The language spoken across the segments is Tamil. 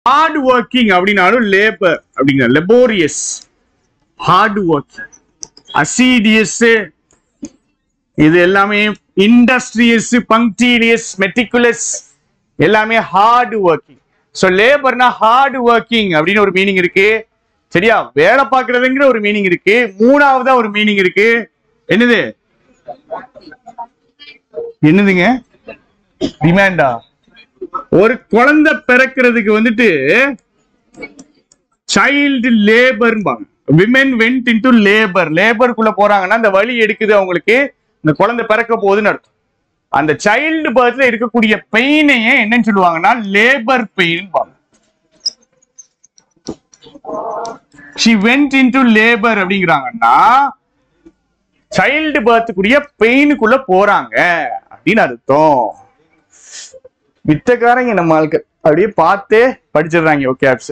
ஹார்ட் ஒர்க்கிங் அப்படின்னாலும் லேபர் அப்படிங்கிற லெபோரியஸ், ஹார்ட் ஒர்க்கிங், அசீடியஸ், இது எல்லாமே இண்டஸ்ட்ரியஸ், பங்க்டீரியஸ், மெட்டிகுலஸ், எல்லாமே ஹார்ட் ஒர்க்கிங். சோ லேபர்னா ஹார்ட் ஒர்க்கிங் அப்படின்னு ஒரு மீனிங் இருக்கு. சரியா? வேலை பார்க்கறதுங்கிற ஒரு மீனிங் இருக்கு. மூணாவதா ஒரு மீனிங் இருக்கு. என்னது? என்னதுங்க? டிமாண்டா? ஒரு குழந்தை பிறக்கிறதுக்கு வந்துட்டு சைல்டு லேபர்பாங்க. Women went into labour. லேபருக்குள்ள போறாங்கன்னா அந்த வலி எடுக்குது அவங்களுக்கு, இந்த குழந்தை பிறக்க போகுதுன்னு அர்த்தம். அந்த சைல்டு பர்த்ல இருக்கக்கூடிய பெயினையே என்னன்னு சொல்லுவாங்கன்னா labour pain. she went into labor அப்படிங்கிறாங்கன்னா சைல்டு பர்த்துக்குரிய பெயினுக்குள்ள போறாங்க அப்படின்னு அர்த்தம். வித்தக்காரங்க நம்ம ஆட்கள் அப்படியே பார்த்தே படிச்சிடுறாங்க. Okay apps.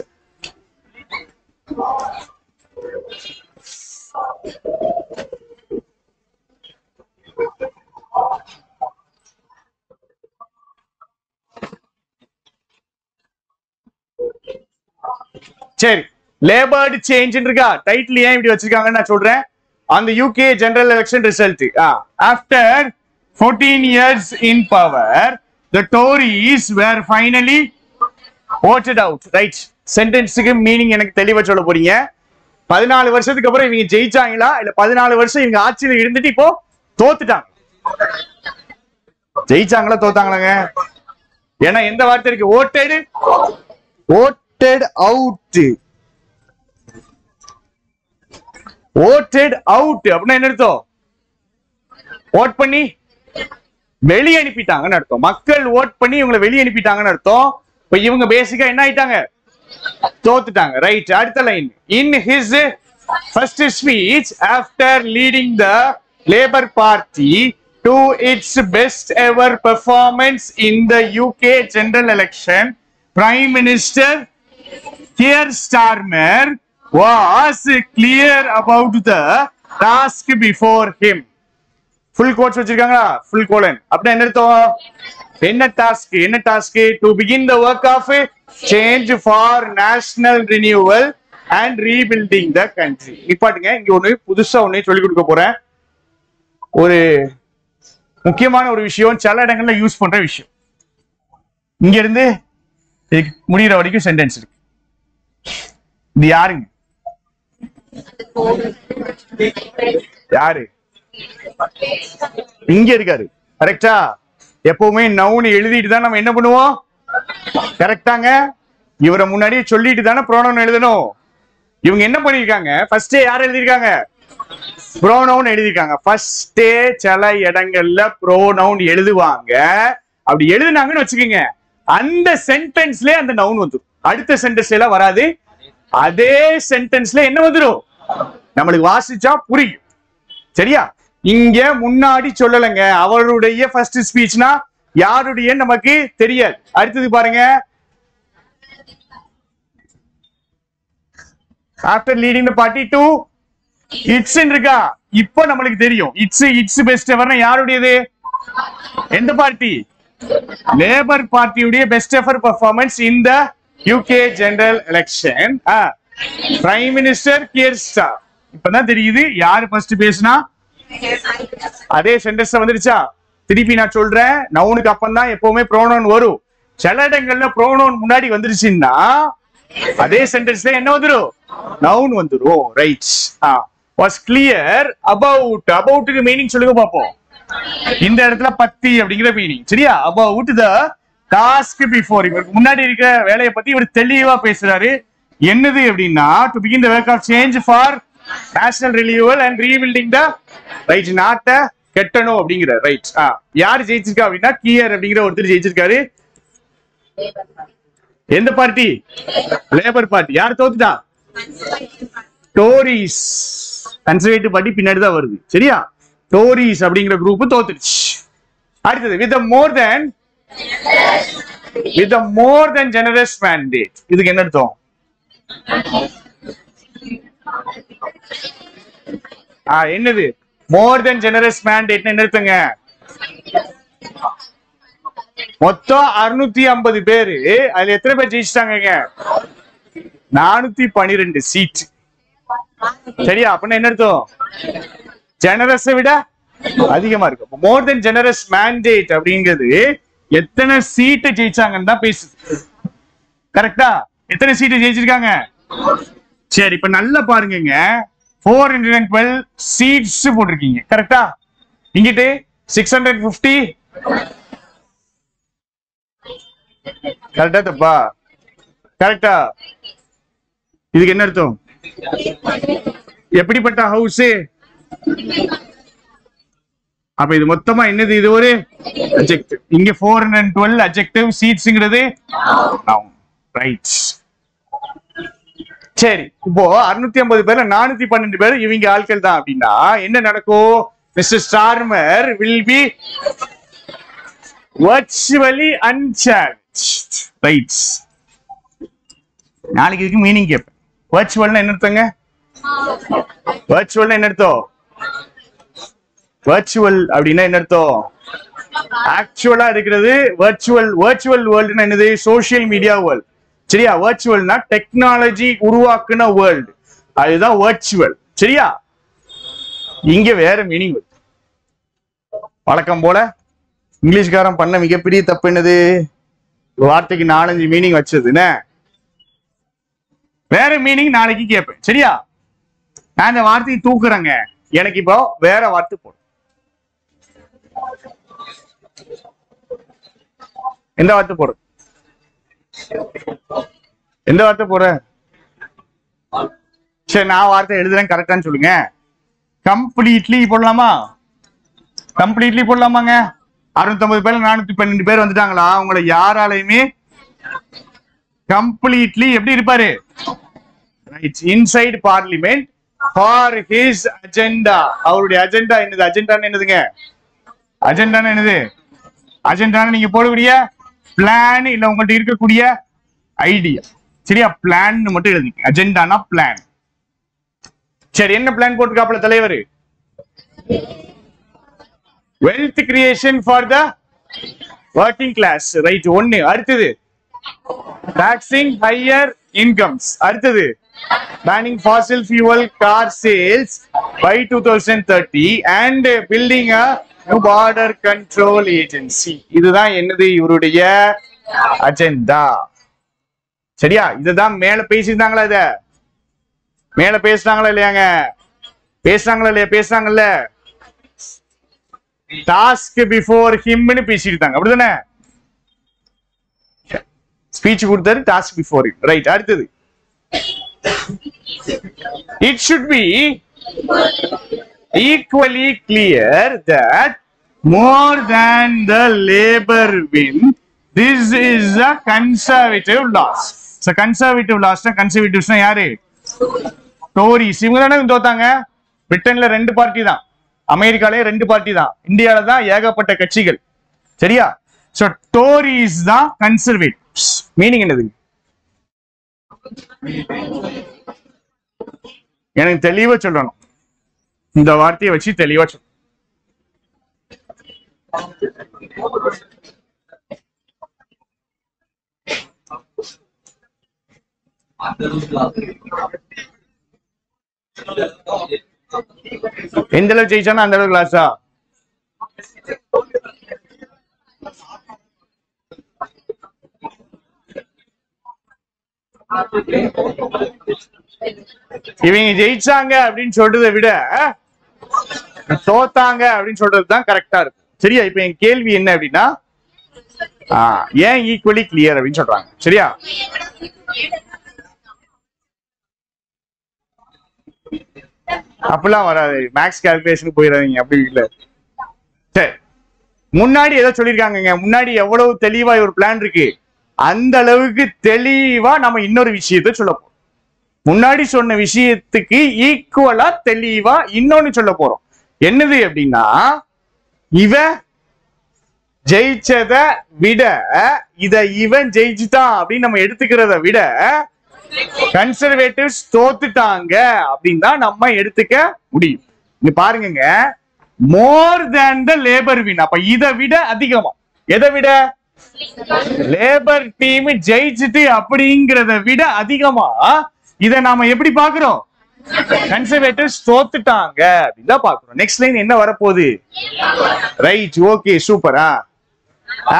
சரி, லேபர்டு சேஞ்ச் இருக்கா? டைட்டில் ஏன் இப்படி வச்சிருக்காங்கன்னு நான் சொல்றேன். அந்த UK general election result. After 14 years in power, the Tories were finally voted out. Right? சென்டென்ஸுக்கு meaning எனக்கு தெளிவா சொல்ல போறீங்க. 14 வருஷத்துக்கு அப்புறம் இவங்க ஜெயிச்சாங்களா இல்ல 14 வருஷம் இவங்க ஆட்சியில் இருந்துட்டு இப்போ தோத்துட்டாங்க? ஜெயிச்சாங்களா தோத்தாங்களாங்க? ஏன்னா எந்த வார்த்தை இருக்கு? voted out. voted out அப்படின்னா என்ன அர்த்தம்? ஓட் பண்ணி வெளியே அனுப்பிட்டாங்கன்னு அர்த்தம். மக்கள் ஓட் பண்ணி இவங்களை வெளியே அனுப்பிட்டாங்கன்னு அர்த்தம். இப்ப இவங்க பேசிக்கா என்ன ஆயிட்டாங்க? தோத்துட்டாங்க. ரைட். அடுத்த line. In his first speech after leading the labour party to it's best ever performance in the UK general election, prime minister Keir Starmer was clear about the task before him. Full quotes வச்சிருக்காங்களா? Full colon. அப்படின்னா என்ன அர்த்தம்? என்ன டாஸ்க்? என்ன task? To begin the work of change for national renewal and rebuilding the country. இப்பாட்டுங்க, இங்க ஒண்ணு புதுசா ஒண்ணு சொல்லி கொடுக்க போறேன். ஒரு முக்கியமான ஒரு விஷயம், சில இடங்கள்ல யூஸ் பண்ற விஷயம். இங்க இருந்து முடிகிற வரைக்கும் சென்டென்ஸ் இருக்கு. இது யாருங்க? யாரு இங்க இருக்காரு? கரெக்டா? எப்பவுமே நவுன் எழுதிட்டு தான் நம்ம என்ன பண்ணுவோம்? கரெக்டாங்க? இவரை முன்னாடியே சொல்லிட்டு தானே ப்ரோனவுன் எழுதணும். இவங்க என்ன பண்ணிருக்காங்க? ஃபர்ஸ்டே யார் எழுதிருக்காங்க? ப்ரோனவுன் எழுதிருக்காங்க. ஃபர்ஸ்டே சில இடங்கள்ல ப்ரோனவுன் எழுதுவாங்க. அப்படி எழுதுனாங்கன்னு வச்சுக்கோங்க, அந்த சென்டென்ஸ்ல அந்த நவுன் வந்துடும். அடுத்த சென்டென்ஸ்ல எல்லாம் வராது. அதே சென்டென்ஸ்ல என்ன வந்துடும்? நம்மளுக்கு வாசிச்சா புரியும். சரியா? இங்க முன்னாடி சொல்லலங்க. அவருடைய ஃபர்ஸ்ட் ஸ்பீச்னா யாருடைய நமக்கு தெரியாது. அடுத்தது பாருங்க. After leading the party to its இருக்கா? இப்போ நம்மளுக்கு தெரியும். இட்ஸ் பெஸ்ட் எவர்னா யாருடையது? எந்த பார்ட்டி? லேபர் பார்ட்டியுடைய best ever performance in the UK general election. Prime minister Keir Starmer தெரியுது யாரு ஃபர்ஸ்ட் பேசினா. அதே சென்டென்ஸ் வந்துருச்சா? திருப்பி நான் சொல்றேன், நவுனுக்கு அப்பம் தான் எப்பவுமே ப்ரோனவுன் வரும். சில இடங்கள்ல ப்ரோனவுன் முன்னாடி வந்துருச்சுன்னா அதே சென்டென்ஸ்ல என்ன வந்துரும்? நவுன் வந்துரும். ரைட். was clear about. அபவுட்க்கு மீனிங் சொல்லுங்க பாப்போம். இந்த இடத்துல பத்தி அப்படிங்கிற மீனிங். சரியா? about the task before. இவருக்கு முன்னாடி இருக்கிற வேலையை பத்தி இவர் தெளிவா பேசுறாரு. என்னது அப்படின்னா to begin the work of change for national renewal and rebuilding the right நாட்டை கட்டணும் அப்படிங்கிற. ரைட். யார் ஜெயிச்சிருக்கா அப்படின்னா கியர் அப்படிங்கிற ஒருத்தர் ஜெயிச்சிருக்காரு. எந்த பார்ட்டி? Labour party. யார் தோத்துட்டா? டோரிஸ். கன்சர்வேட்டிவ் பார்ட்டி பின்னாடி தான் வருது. சரியா? டோரிஸ் அப்படிங்கிற குரூப் தோத்துருச்சு. அடுத்தது with a more than generous mandate. இதுக்கு என்ன அர்த்தம்? என்னது more than generous mandate என்ன அர்த்தங்க? மொத்தம் 650 பேரு. அதுல எத்தனை பேர் ஜெயிச்சிட்டாங்க? 412 சீட். சரியா? அப்படின்னா என்ன அர்த்தம்? ஜெனரஸை விட அதிகமா இருக்கு. மோர் தென் ஜெனரஸ் மேண்டேட் அப்படிங்கிறது எத்தனை சீட்டு ஜெயிச்சாங்கன்னு தான் பேசுது. கரெக்டா? எத்தனை சீட்டு ஜெயிச்சிருக்காங்க? சரி, இப்ப நல்லா பாருங்க. 412 சீட்ஸ் போட்டிருக்கீங்க. கரெக்டா? இங்கிட்டு 650. கரெக்டா தப்பா? கரெக்டா? இதுக்கு என்ன அர்த்தம்? எப்படிப்பட்ட ஹவுஸ்? அப்ப இது மொத்தமா என்னது? இது ஒரு அட்ஜெக்டிவ். இங்க 412 அட்ஜெக்டிவ், சீட்ஸ்ங்கிறது நவுன். ரைட். சரி, இப்போ 650 பேர்ல 412 பேர் இவங்க ஆட்கள் தான் அப்படின்னா என்ன நடக்கும்? Mister Starmer will be virtually unchallenged. Right. நாளைக்கு இதுக்கு மீனிங் கேட்பேன். வர்ச்சுவல்னா என்ன அர்த்தங்க? வர்ச்சுவல்னா என்ன அர்த்தம்? வர்ச்சுவல் அப்படின்னா என்ன அர்த்தம்? ஆக்சுவலா இருக்கிறது வர்ச்சுவல். வர்ச்சுவல் வேர்ல்டுனா என்னது? Social media world. சரியா? வர்ச்சுவல்னா டெக்னாலஜி உருவாக்குன வேர்ல்டு, அதுதான் வர்ச்சுவல். சரியா? இங்க வேற மீனிங். வழக்கம் போல இங்கிலீஷ்காரன் பண்ண மிகப்பெரிய தப்பு என்னது? வார்த்தைக்கு 4-5 மீனிங் வச்சதுன்னு வேற மீனிங் நாளைக்கு கேட்பேன். சரியா? நான் இந்த வார்த்தையை தூக்குறேங்க, எனக்கு இப்போ வேற வார்த்தை போடும். எந்த வார்த்தை போடுற? எந்த வார்த்தை போடுற? சரி, நான் வார்த்தை எழுதுறேன், கரெக்டான்னு சொல்லுங்க. கம்ப்ளீட்லி போடலாமா? கம்ப்ளீட்லி போடலாமாங்க? 650 பேர்ல 412 பேர் வந்துட்டாங்களா? உங்களை யாராலையுமே கம்ப்ளீட்லி எப்படி இருப்பாரு? Inside parliament for his agenda. அவருடைய அஜெண்டா என்னது? அஜெண்டான்னு என்னதுங்க? அஜெண்டான்னு என்னது? அஜெண்டான்னு நீங்க போடக்கூடிய பிளான், இல்ல உங்கள்ட்ட இருக்கக்கூடிய ஐடியா. சரியா? பிளான் மட்டும் எழுதிங்க. அஜெண்டானா பிளான். சரி, என்ன பிளான் போட்டுக்காப்புல தலைவர்? Wealth creation for the working class. Right. ஒன்னு. அடுத்தது டாக்ஸிங் ஹையர் இன்கம்ஸ். அடுத்தது banning fossil fuel car sales by 2030 and building a new border control agency. இதுதான் என்னது? இவருடைய அஜெண்டா. சரியா? இதுதான் மேல பேசியிருந்தாங்களா? இத மேல பேசினாங்களா இல்லையாங்க? பேசுறாங்களா இல்லையா? பேசுறாங்கல்ல. டாஸ்க் பிஃபோர் ஹிம்னு பேசியிருந்தாங்க, அப்படிதானே? ஸ்பீச் கொடுத்தாரு, டாஸ்க் பிஃபோர் ஹிம். ரைட். அடுத்தது it should be equally clear that more than the labor win, this is a conservative loss. So conservative loss na conservatives na யாரு? டோரிஸ். இவங்க தானே தோத்தாங்க. பிரிட்டன்ல 2 பார்ட்டி தான், அமெரிக்காலே 2 பார்ட்டி தான், இந்தியால தான் ஏகப்பட்ட கட்சிகள். சரியா? சோ டோரிஸ் தான் கன்சர்வேட்டிவ்ஸ். மீனிங் என்னது? எனக்கு தெளிவா சொல்லணும். இந்த வார்த்தையை வச்சு தெளிவா சொல்லணும். எந்த அளவுக்கு ஜெயிச்சானா அந்த அளவுக்கு லாஸா? இவங்க ஜெயிச்சாங்க அப்படின்னு சொல்றதை விட தோத்தாங்க அப்படின்னு சொல்றதுதான் கரெக்டா இருக்கும். சரியா? இப்ப என் கேள்வி என்ன அப்படின்னா, ஏன் ஈக்குவலி கிளியர் அப்படின்னு சொல்றாங்க? சரியா? அப்படிலாம் வராது. மேக்ஸ் கால்குலேஷன் போயிடாதீங்க. அப்படி இல்ல. சரி, முன்னாடி ஏதோ சொல்லிருக்காங்க. முன்னாடி எவ்வளவு தெளிவா ஒரு பிளான் இருக்கு, அந்த அளவுக்கு தெளிவா நம்ம இன்னொரு விஷயத்தை சொல்ல போறோம். முன்னாடி சொன்ன விஷயத்துக்கு ஈக்குவலா தெளிவா இன்னொன்னு சொல்ல போறோம். என்னது அப்படின்னா, இவன் ஜெயிச்சத விட இத இவன் ஜெயிச்சுட்டான் அப்படின்னு நம்ம எடுத்துக்கிறத விட கன்சர்வேட்டிவ்ஸ் தோத்துட்டாங்க அப்படின்னு தான் நம்ம எடுத்துக்க முடியும். இங்க பாருங்க, மோர் தேன் த லேபர் வின். அப்ப இதை விட அதிகமா, எதை விட? லேபர் டீம் ஜெயிச்சுட்டு அப்படிங்கறத விட அதிகமா இத நாம எப்படி பாக்குறோம்? கன்சர்வேட்டிவ்ஸ் தோத்துட்டாங்க அப்படின்னு தான் பாக்குறோம். நெக்ஸ்ட் லைன் என்ன வரப்போகுது? ரைட், ஓகே, சூப்பரா.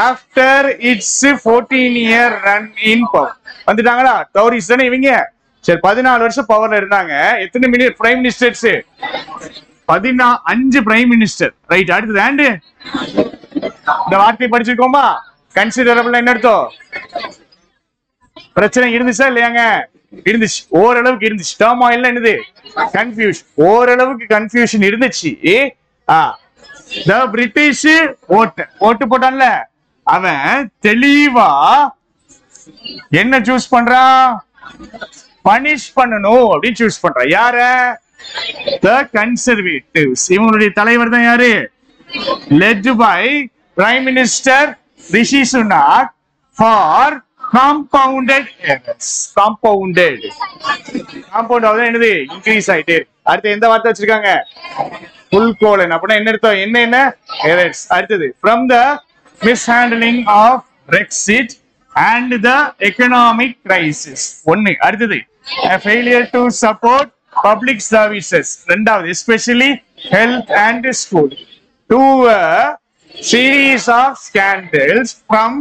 After its 14-year run in power வந்துட்டாங்களா? டோரிஸ் தானே இவங்க. சரி, 14 வருஷம் பவர்ல இருந்தாங்க. எத்தனை prime ministers? 15 prime minister. Right, அடுத்தது அண்ட் இந்த வார்த்தை படிச்சிருக்கோமா? கன்சிடரபிள் என்ன அர்த்தம்? பிரச்சனை இருந்துச்சா இல்லையாங்க? இருந்துச்சு, ஓரளவுக்கு இருந்துச்சு. டர்மாயில் என்னது? கன்ஃபியூஷன். ஓரளவுக்கு கன்ஃபியூஷன் இருந்துச்சு. பிரிட்டிஷ் ஓட்டு போட்டான்ல, அவன் தெளிவா என்ன சூஸ் பண்றான்? பனிஷ் பண்ணணும் அப்படின்னு சூஸ் பண்றான். யார? The conservatives. இவங்களுடைய தலைவர் தான் யாரு? Led by prime minister Rishi Sunak for compounded errors. Compound என்னது? இன்க்ரீஸ் ஆயிட்டு. அடுத்து எந்த வார்த்தை வச்சிருக்காங்க? Full colon. அப்படின்னா என்ன அர்த்தம்? என்ன எரர்ஸ். அடுத்தது from the mishandling of Brexit and the economic crisis. ஒன்னு. அடுத்தது a failure to support public services. ரெண்டாவது especially health and school. To a series of scandals from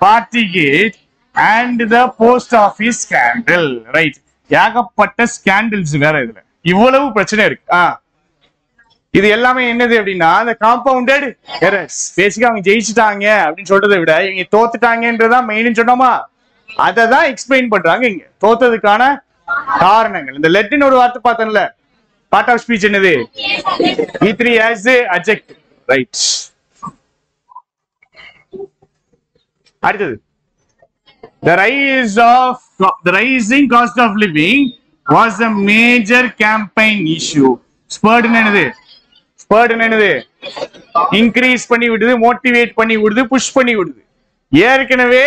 Partygate and the post office scandal. Right, ஏகப்பட்ட ஸ்கேண்டல்ஸ் வேற. இதுல இவ்வளவு பிரச்சனை இருக்கு. இது எல்லாமே என்னது அப்படின்னா அந்த காம்பவுண்டட் எரர்ஸ். பேசிக்கா அவங்க ஜெயிச்சுட்டாங்க அப்படின்னு சொல்றதை விட இவங்க தோத்துட்டாங்கன்றதான் மெயின் சொன்னோமா, அதை தான் எக்ஸ்பிளைன் பண்றாங்க இங்க. தோத்ததுக்கான காரணங்கள். இந்த லெட்னு ஒரு வார்த்தை பார்த்தேன்ல, பார்ட் ஆஃப் ஸ்பீச் என்னது? E3 as adjective. ரைட், அடுத்தது the rising cost of living was a major campaign issue. spurred என்னது? இன்க்ரீஸ் பண்ணி விடுது, மோட்டிவேட் பண்ணி விடுது, புஷ் பண்ணி விடுது. ஏற்கனவே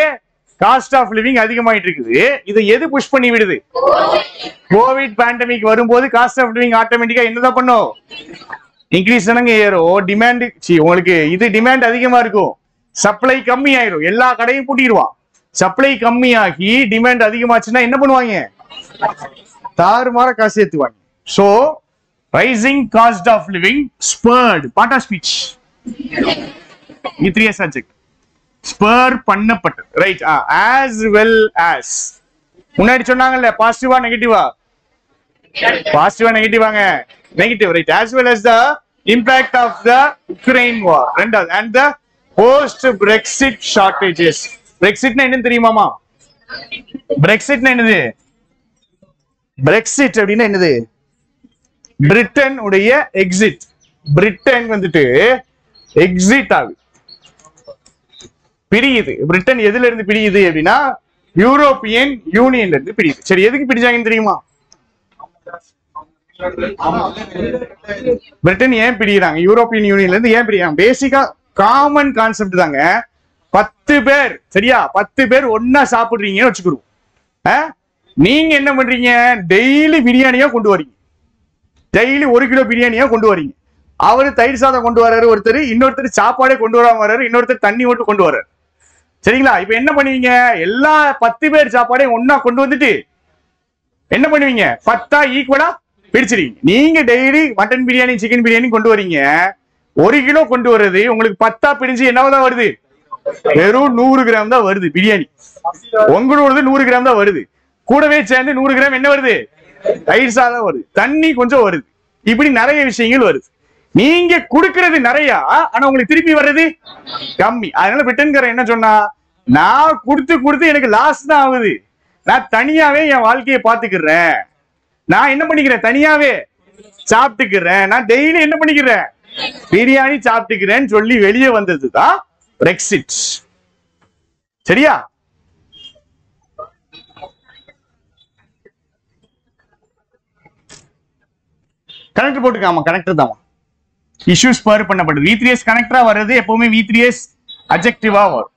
காஸ்ட் ஆஃப் லிவிங் அதிகமாயிட்டு இருக்குது. இதை எது புஷ் பண்ணி விடுது? கோவிட் பேண்டமிக் வரும்போது காஸ்ட் ஆஃப் லிவிங் ஆட்டோமேட்டிக்கா என்னதான் பண்ணும்? இன்க்ரீஸ் தானங்க ஏறும். டிமாண்ட் உங்களுக்கு இது டிமாண்ட் அதிகமா இருக்கும், சப்ளை கம்மி ஆயிரும். எல்லா கடையும் பூட்டிடுவான். சப்ளை கம்மியாகி டிமாண்ட் அதிகமாச்சுன்னா என்ன பண்ணுவாங்க? தாறுமாற காசு ஏத்துவாங்க. So rising cost of living spurt, part of speech. E3 as adjective. Spur பண்ணப்பட்டது. Right, as well as. முன்னாடி சொன்னாங்கல்ல பாசிட்டிவா நெகட்டிவா? பாசிட்டிவா நெகட்டிவாங்க? Negative. Right, as well as the impact of the Ukraine war. ரெண்டாவது and the post Brexit shortages. Brexit என்னன்னு தெரியுமாமா? Brexit என்னது? Brexit அப்படின்னா என்னது? பிரிட்டன் உடைய எக்ஸிட். பிரிட்டன் வந்துட்டு எக்ஸிட் ஆகுது, பிரியுது. பிரிட்டன் எதுல இருந்து பிரியுது அப்படின்னா யூரோப்பியன் யூனியன்ல இருந்து பிரியுது. சரி, எதுக்கு பிரிச்சாங்கன்னு தெரியுமா? பிரிட்டன் ஏன் பிரியுறாங்க? யூரோப்பியன் யூனியன்ல இருந்து ஏன் பிரியாங்க? பேசிக்கா காமன் கான்செப்ட் தாங்க. 10 பேர், சரியா, 10 பேர் ஒன்னா சாப்பிடுறீங்கன்னு வச்சுக்கிறோம். நீங்க என்ன பண்றீங்க? டெய்லி பிரியாணியா கொண்டு வரீங்க. டெய்லி 1 கிலோ பிரியாணியா கொண்டு வரீங்க. அவரு தயிர் சாதம் கொண்டு வர்றாரு ஒருத்தர், இன்னொருத்தர் சாப்பாடே கொண்டு வராம வர்றாரு, இன்னொருத்தர் தண்ணி மட்டும் கொண்டு வர்றாரு. சரிங்களா? இப்ப என்ன பண்ணுவீங்க? எல்லா 10 பேர் சாப்பாடையும் ஒன்னா கொண்டு வந்துட்டு என்ன பண்ணுவீங்க? 10 ஈக்குவலா பிரிச்சிருவீங்க. நீங்க daily mutton biryani, chicken biryani கொண்டு வரீங்க. 1 கிலோ கொண்டு வர்றது உங்களுக்கு 10 பிரிஞ்சு என்னதான் வருது? வெறும் 100 கிராம் தான் வருது பிரியாணி. உங்களோட 100 கிராம் தான் வருது. கூடவே சேர்ந்து 100 கிராம் என்ன வருது? தயிர் சாதம் வருது, தண்ணி கொஞ்சம் வருது. இப்படி நிறைய விஷயங்கள் வருது. நீங்க கொடுக்கறது நிறைய, ஆனா உங்களுக்கு திருப்பி வர்றது கம்மி. அதனால பிரிட்டன்காரன் என்ன சொன்னா, நான் கொடுத்து எனக்கு லாஸ் தான் ஆகுது, நான் தனியாவே என் வாழ்க்கையை பாத்துக்கிறேன், நான் என்ன பண்ணிக்கிறேன்? தனியாவே சாப்பிட்டுக்கிறேன், நான் டெய்லி என்ன பண்ணிக்கிறேன்? பிரியாணி சாப்பிட்டுக்கிறேன்னு சொல்லி வெளியே வந்ததுதான் பிரெக்சிட். சரியா? கனெக்டர் போட்டுக்காமா, கனெக்டர் தான் இஷ்யூஸ் ஸ்பர் பண்ணப்பட்டது. V3S கனெக்டரா வர்றது எப்பவுமே V3S அட்ஜெக்டிவா வரும்.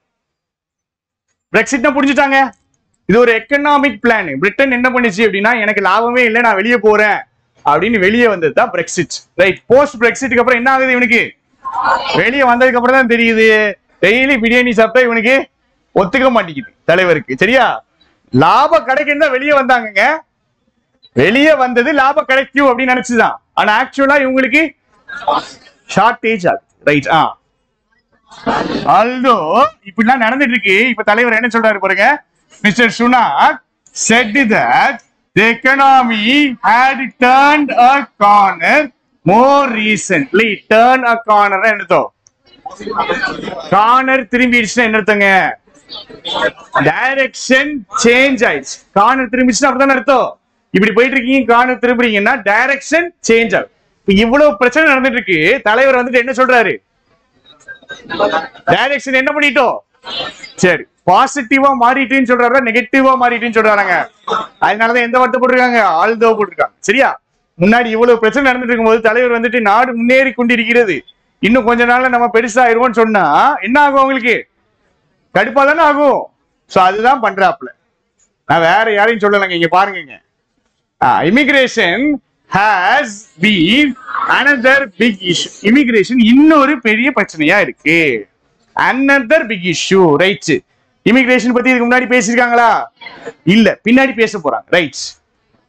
பிரெக்சிட்னா புரிஞ்சுட்டாங்க. இது ஒரு எக்கனாமிக் பிளான். பிரிட்டன் என்ன பண்ணுச்சு அப்படின்னா, எனக்கு லாபமே இல்லை, நான் வெளியே போறேன் அப்படின்னு வெளியே வந்தது தான் பிரெக்சிட். ரைட், போஸ்ட் பிரெக்சிட்டுக்கு அப்புறம் என்ன ஆகுது? இவனுக்கு வெளியே வந்ததுக்கு அப்புறம் தான் தெரியுது, டெய்லி பிரியாணி சாப்பிட்டா இவனுக்கு ஒத்துக்க மாட்டேங்குது தலைவருக்கு. சரியா, லாபம் கிடைக்கும் தான் வெளியே வந்தாங்க. வெளியே வந்தது லாபம் கிடைக்கும் அப்படின்னு நினைச்சுதான். ஆனா ஆக்சுவலா இவங்களுக்கு ஷார்டேஜ் ஆகுது. ரைட். ஆல்தோ இப்படிலாம் நடந்துட்டு இருக்கு. இப்ப தலைவர் என்ன சொல்றாரு பாருங்க. Mister Sunak said that the economy had turned a corner more recently. Turn a corner என்னதோ கார்னர் திரும்பிடுச்சுன்னா என்ன அர்த்தங்க? டைரக்ஷன் சேஞ்ச் ஆயிடுச்சு. கார்னர் திரும்பிடுச்சுன்னா அப்படிதான் அர்த்தம். இப்படி போயிட்டு இருக்கீங்க, கார்னர் திரும்புறீங்கன்னா டைரக்ஷன் சேஞ்ச் ஆகும். இவ்வளவு பிரச்சனை நடந்துட்டு இருக்கு. தலைவர் வந்துட்டு என்ன சொல்றாரு? டைரக்ஷன் என்ன பண்ணிட்டோம்? சரி, பாசிட்டிவா மாறிட்டுன்னு சொல்றாரா நெகட்டிவா மாறிட்டுன்னு சொல்றாங்க? அதனாலதான் எந்த வார்த்தை போட்டிருக்காங்க? ஆல்தோ போட்டிருக்காங்க. சரியா, முன்னாடி இவ்வளவு பிரச்சனை நடந்துட்டு இருக்கும்போது தலைவர் வந்துட்டு நாடு முன்னேறி கொண்டிருக்கிறது, இன்னும் கொஞ்ச நாள்ல நம்ம பெருசாயிருவோம்னு சொன்னா என்ன ஆகும்? அவங்களுக்கு கடுப்பா தானே ஆகும். சோ அதுதான் பண்றாப்ல. நான் வேற யாரையும் சொல்லலைங்க. இங்க பாருங்க, immigration has been another big issue. Immigration இன்னொரு பெரிய பிரச்சனையா இருக்கு. another big issue. Right. Immigration பத்தி இதுக்கு முன்னாடி பேசிருக்காங்களா? இல்ல, பின்னாடி பேச போறாங்க. Right.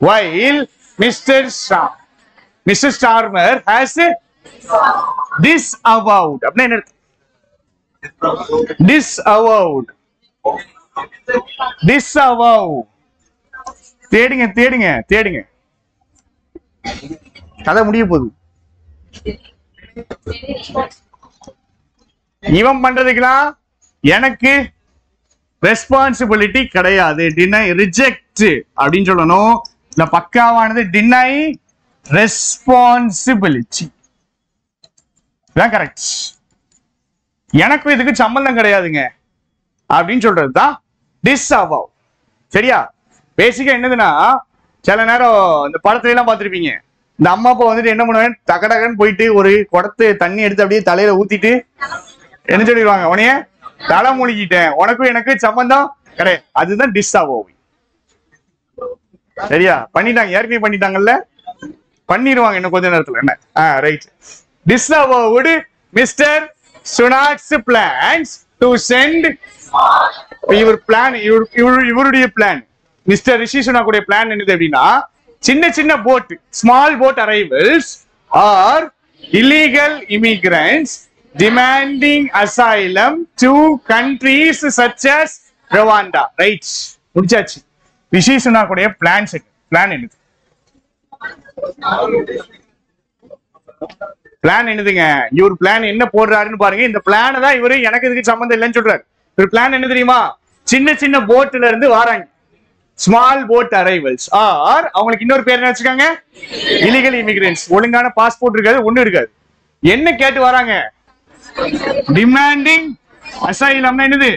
while Mr. Starmer has disavowed. அப்படின்னா என்ன? disavowed. தேடுங்க கதை முடிய போகுது. இவன் பண்றதுக்கெல்லாம் எனக்கு ரெஸ்பான்சிபிலிட்டி கிடையாது. டினை ரிஜெக்ட் அப்படின்னு சொல்லணும். இல்ல பக்காவானது டினை ரெஸ்பான்சிபிலிட்டி. கரெக்ட். எனக்கும் இதுக்கு சம்பந்தம் கிடையாதுங்க அப்படின்னு சொல்றதுதான் டிஸ்அவோ. சரியா, பேசிக்கா என்னதுன்னா, சில நேரம் இந்த படத்துல எல்லாம் பார்த்திருப்பீங்க, இந்த அம்மா அப்பா வந்துட்டு என்ன பண்ணுவேன், டகடகன்னு போயிட்டு ஒரு குடத்து தண்ணி எடுத்து அப்படியே தலையில ஊத்திட்டு என்ன சொல்லிடுவாங்க, உனைய தலை மூழ்கிட்டேன், உனக்கும் எனக்கு சம்பந்தம் கிடையாது. அதுதான் டிஸ்அவோ. சரியா, பண்ணிட்டாங்க, ஏற்கனவே பண்ணிட்டாங்கல்ல, பண்ணிடுவாங்க இன்னும் கொஞ்ச நேரத்துல. என்ன right. Disavowed Mr. Sunak's plans to send இவருடைய பிளான், மிஸ்டர் ரிஷி சுனாக்குடைய பிளான் என்னது அப்படின்னா, சின்ன சின்ன boat, small boat arrivals are illegal immigrants demanding asylum to countries such as Rwanda. Right, முடிச்சாச்சு. ரிஷி சுனாக்குடைய பிளான் என்னது? பிளான் என்னதுங்க? இவர் பிளான் என்ன போடுறாருன்னு பாருங்க. இந்த பிளான் தான் இவரு எனக்கு இதுக்கு சம்பந்தம் இல்லைன்னு சொல்றாரு. இவர் பிளான் என்ன தெரியுமா? சின்ன சின்ன போட்ல இருந்து வராங்க, ஸ்மால் போட் அரைவல்ஸ் ஆர் அவங்களுக்கு இன்னொரு பேர் என்ன வச்சிருக்காங்க, இல்லீகல் இமிகிரண்ட்ஸ். ஒழுங்கான பாஸ்போர்ட் இருக்காது, ஒண்ணு இருக்காது. என்ன கேட்டு வராங்க? டிமாண்டிங் அசைலம்னா என்னது?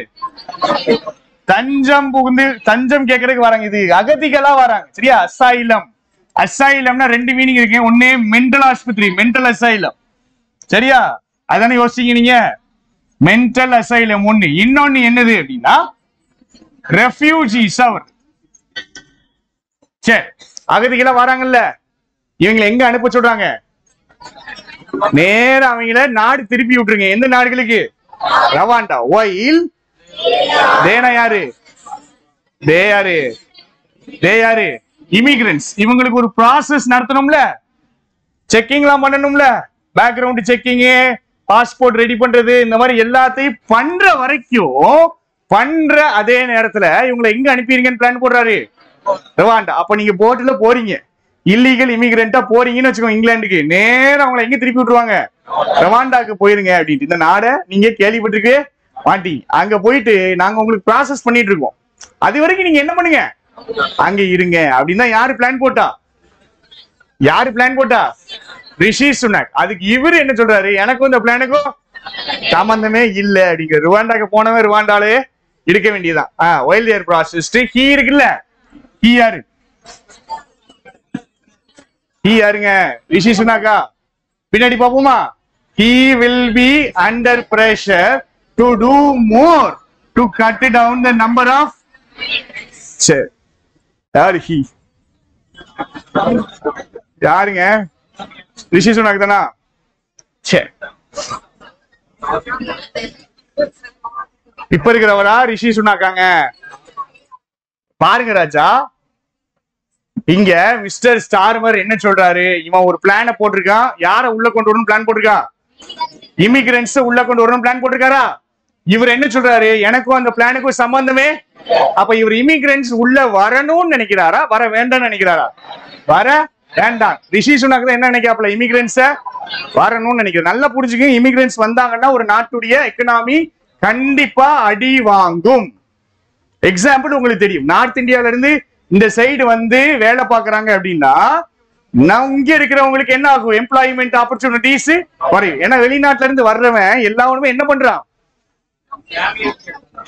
தஞ்சம் புகுந்து தஞ்சம் கேட்கறதுக்கு வராங்க. இது அகதிகளா வராங்க. சரியா, அசைலம். அசைலம்னா ரெண்டு மீனிங் இருக்கு. ஒண்ணு மென்டல் ஆஸ்பத்திரி, மென்டல் அசைலம். சரியா, அதானே யோசிச்சீங்க நீங்க. மென்டல் அசைலம் ஒண்ணு. இன்னொன்னு என்னது அப்படின்னா ரெஃப்யூஜிஸ். அவர் சரி, அகதிகளா வராங்கல்ல, இவங்களை எங்க அனுப்ப சொல்றாங்க? நேர அவங்கள நாடு திருப்பி விட்டுருங்க. எந்த நாடுகளுக்கு? ரவாண்டா. ஒயில் தேனா யாரு? தே யாரு? இமிகிரண்ட்ஸ். இவங்களுக்கு ஒரு ப்ராசஸ் நடத்தணும்ல, செக்கிங்லாம் பண்ணணும்ல, பேக்ரவுண்ட் செக்கிங், பாஸ்போர்ட் ரெடி பண்றது, இந்த மாதிரி எல்லாத்தையும் பண்ற வரைக்கும் பண்ற அதே நேரத்துல இவங்களை எங்க அனுப்பிடுங்கன்னு பிளான் போடுறாரு? ரவாண்டா. அப்ப நீங்க போட்ல போறீங்க, இல்லீகல் இமிகிரண்டா போறீங்கன்னு வச்சுக்கோங்க இங்கிலாந்துக்கு, நேரம் அவங்களை எங்க திருப்பி விட்டுருவாங்க? ரவாண்டாக்கு போயிருங்க அப்படின்ட்டு. இந்த நாடை நீங்க கேள்விப்பட்டிருக்கே மாட்டீங்க. அங்க போயிட்டு நாங்க உங்களுக்கு ப்ராசஸ் பண்ணிட்டு இருக்கோம், அது வரைக்கும் நீங்க என்ன பண்ணுங்க, அங்க இருங்க அப்படின்னு தான் யாரு பிளான் போட்டா? ரிஷி சுனாக். அதுக்கு இவரு என்ன சொல்றாரு? எனக்கும் இந்த பிளானுக்கும் சம்பந்தமே இல்ல அப்படிங்கிற. ருவாண்டாக்கு போனவன் ருவாண்டாலே இருக்க வேண்டியதான். ஒயில் தேர் ப்ராசஸ் ஹீ இருக்குல்ல, ஹீ யாருங்க? ரிஷி சுனாக்கா. பின்னாடி பாப்போமா? he will be under pressure to do more to cut down the number of யாருங்க? ரிஷி சுனாக் தானா? சரி, இப்ப இருக்கிறவரா ரிஷி சுனாக்காங்க? பாருங்க ராஜா, இங்க மிஸ்டர் ஸ்டார்மர் என்ன சொல்றாரு? இவன் ஒரு பிளான போட்டிருக்கான். யார உள்ள கொண்டு வரணும் பிளான் போட்டிருக்கான்? இமிகிரன்ஸ் உள்ள கொண்டு வரணும் பிளான் போட்டிருக்காரா? இவர் என்ன சொல்றாரு? எனக்கும் அந்த பிளானுக்கும் சம்பந்தமே. அப்ப இவர் இமிகிரன்ஸ் உள்ள வரணும்னு நினைக்கிறாரா, வர வேண்டாம்னு நினைக்கிறாரா? வர வேண்டாம். ரிஷி சுனாக் என்ன நினைக்காப்ல? இமிகிரன்ஸ வரணும்னு நினைக்கிறார். நல்லா புரிஞ்சுக்க, இமிகிரன்ஸ் வந்தாங்கன்னா ஒரு நாட்டுடைய எக்கனாமி கண்டிப்பா அடி வாங்கும். எக்ஸாம்பிள் உங்களுக்கு தெரியும், நார்த் இந்தியால இருந்து இந்த சைடு வந்து வேலை பாக்குறாங்க அப்படின்னா இங்க இருக்கிறவங்களுக்கு என்ன ஆகும்? எம்ப்ளாய்மெண்ட் ஆப்பர்ச்சுனிட்டிஸ் வரையும். ஏன்னா வெளிநாட்டுல இருந்து வர்றவன் எல்லாருமே என்ன பண்றான்?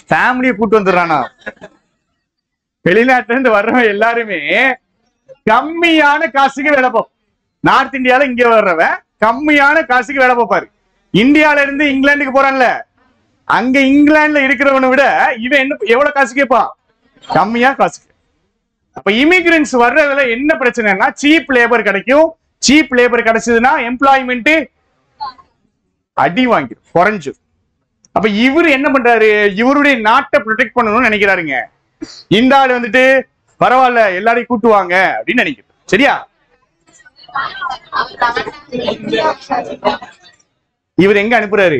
ஃபேமிலியை கூட்டு வந்துடுறானா? வெளிநாட்டுல இருந்து வர்றவன் எல்லாருமே கம்மியான காசுக்கு வேலை பார்ப்போம். நார்த் இந்தியால இங்க வர்றவன் கம்மியான காசுக்கு வேலை பார்ப்பாரு. இந்தியால இருந்து இங்கிலாந்துக்கு போறான்ல, அங்க இங்கிலாந்துல இருக்கிறவனை விட இவன் என்ன எவ்வளவு காசு கேட்பான்? கம்மியா காசுக்கு. அப்ப இமிகிரன்ஸ் வர்றதுல என்ன பிரச்சனைனா, சீப் லேபர் கிடைக்கும். சீப் லேபர் கிடைச்சதுன்னா எம்ப்ளாய்மெண்ட் அடி வாங்கிடும், குறைஞ்சு. அப்ப இவரு என்ன பண்றாரு? இவருடைய நாட்டை ப்ரொடெக்ட் பண்ணணும்னு நினைக்கிறாருங்க. இந்த ஆள் வந்துட்டு பரவாயில்ல எல்லாரையும் கூட்டுவாங்க அப்படின்னு நினைக்கிறது. சரியா? இவர் எங்க அனுப்புறாரு?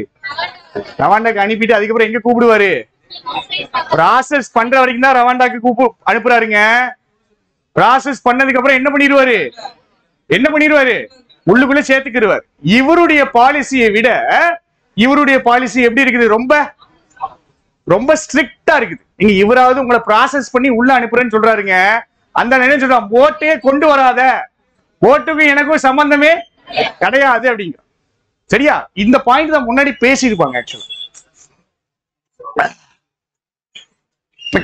ரவாண்டாக்கு அனுப்பிட்டு அதுக்கப்புறம் எங்க கூப்பிடுவாரு? ப்ராசஸ் பண்ற வரைக்கும் தான் ரவாண்டாக்கு அனுப்புறாருங்க. ப்ராசஸ் பண்ணதுக்கு அப்புறம் என்ன பண்ணிடுவாரு? என்ன பண்ணிடுவாரு? உள்ளுக்குள்ள சேர்த்துக்கிடுவார். இவருடைய பாலிசியை விட இவருடைய பாலிசி எப்படி இருக்குது? ரொம்ப ரொம்ப ஸ்ட்ரிக்டா இருக்குது. நீங்க இவராவது உங்களை ப்ராசஸ் பண்ணி உள்ள அனுப்புறேன்னு சொல்றாருங்க. அந்த என்ன சொல்றான்? ஓட்டே கொண்டு வராத, ஓட்டுக்கும் எனக்கும் சம்பந்தமே கிடையாது அப்படிங்க. சரியா? இந்த பாயிண்ட் தான் முன்னாடி பேசியிருப்பாங்க. ஆக்சுவலா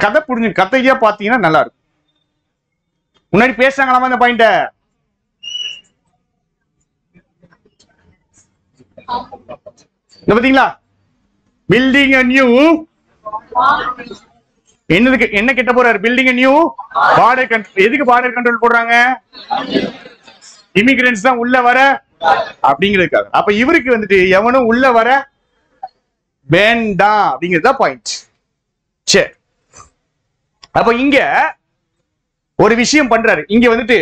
கதை புரிஞ்சு கதையா பாத்தீங்கன்னா நல்லா இருக்கும். முன்னாடி பேசுறாங்களாமா இந்த பாயிண்ட? பாத்தீங்களா? பில்டிங் a நியூ என்னதுக்கு என்ன கிட்ட போறாரு? Building a new border control. எதுக்கு பார்டர் கண்ட்ரோல் போடுறாங்க? இமிகிரன்ஸ் தான் உள்ள வர அப்படிங்கிறதுக்காக. அப்ப இவருக்கு வந்துட்டு எவனும் உள்ள வர வேண்டாம் அப்படிங்கிறதா பாயிண்ட். சரி, அப்ப இங்க ஒரு விஷயம் பண்றாரு. இங்க வந்துட்டு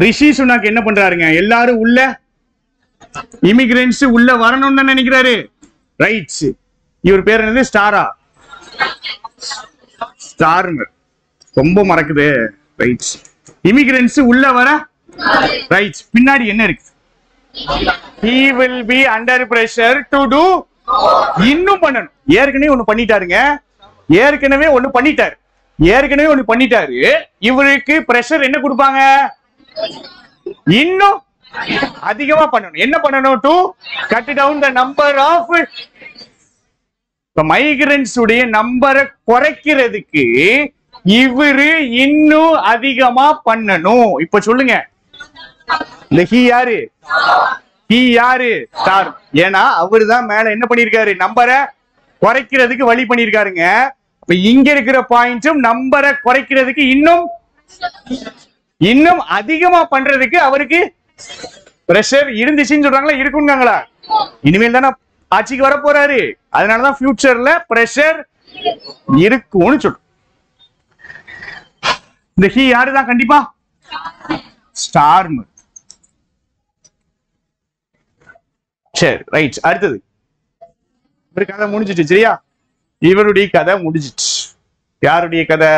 ரிஷி சுனாக் என்ன பண்றாருங்க? எல்லாரும் உள்ள இமிகிரன்ஸ் உள்ள வரணும்னு நினைக்கிறாரு. ரைட்ஸ். இவர் பேர் என்னது? ஸ்டாரா? ஸ்டார்மர். ரொம்ப மறக்குது. ரைட்ஸ். இமிகிரன்ஸ் உள்ள வர ரைட்ஸ். பின்னாடி என்ன இருக்கு? he will be under pressure to do. இன்னும் பண்ணணும். ஏற்கனவே ஒண்ணு பண்ணிட்டாருங்க. ஏற்கனவே ஒண்ணு பண்ணிட்டாரு. இவருக்கு பிரஷர் என்ன கொடுப்பாங்க? இன்னும் அதிகமா பண்ணணும். என்ன பண்ணணும்? To cut down the number of migrants உடைய நம்பரை குறைக்கிறதுக்கு இவரு இன்னும் அதிகமா பண்ணணும். இப்ப சொல்லுங்க, இந்த ஹி யாரு? ஸ்டார். ஏன்னா அவரு தான் மேல என்ன பண்ணிருக்காரு? நம்பரை குறைக்கிறதுக்கு வழி பண்ணிருக்காருங்க. இப்ப இங்க இருக்கிற பாயிண்ட்டும் நம்பரை குறைக்கிறதுக்கு இன்னும் அதிகமா பண்றதுக்கு அவருக்கு பிரஷர் இருந்துச்சுன்னு சொல்றாங்களா? இருக்குங்காங்களா? இனிமேல் தானே ஆட்சிக்கு வர போறாரு. அதனாலதான் ஃபியூச்சர்ல பிரஷர் இருக்கும்னு சொல்றோம். இந்த ஹி யாருதான்? கண்டிப்பா ஸ்டார்மர். சரி, ரைட். அடுத்தது இவரு கதை முடிஞ்சிச்சு. சரியா? இவருடைய கதை முடிஞ்சிச்சு. யாருடைய கதை?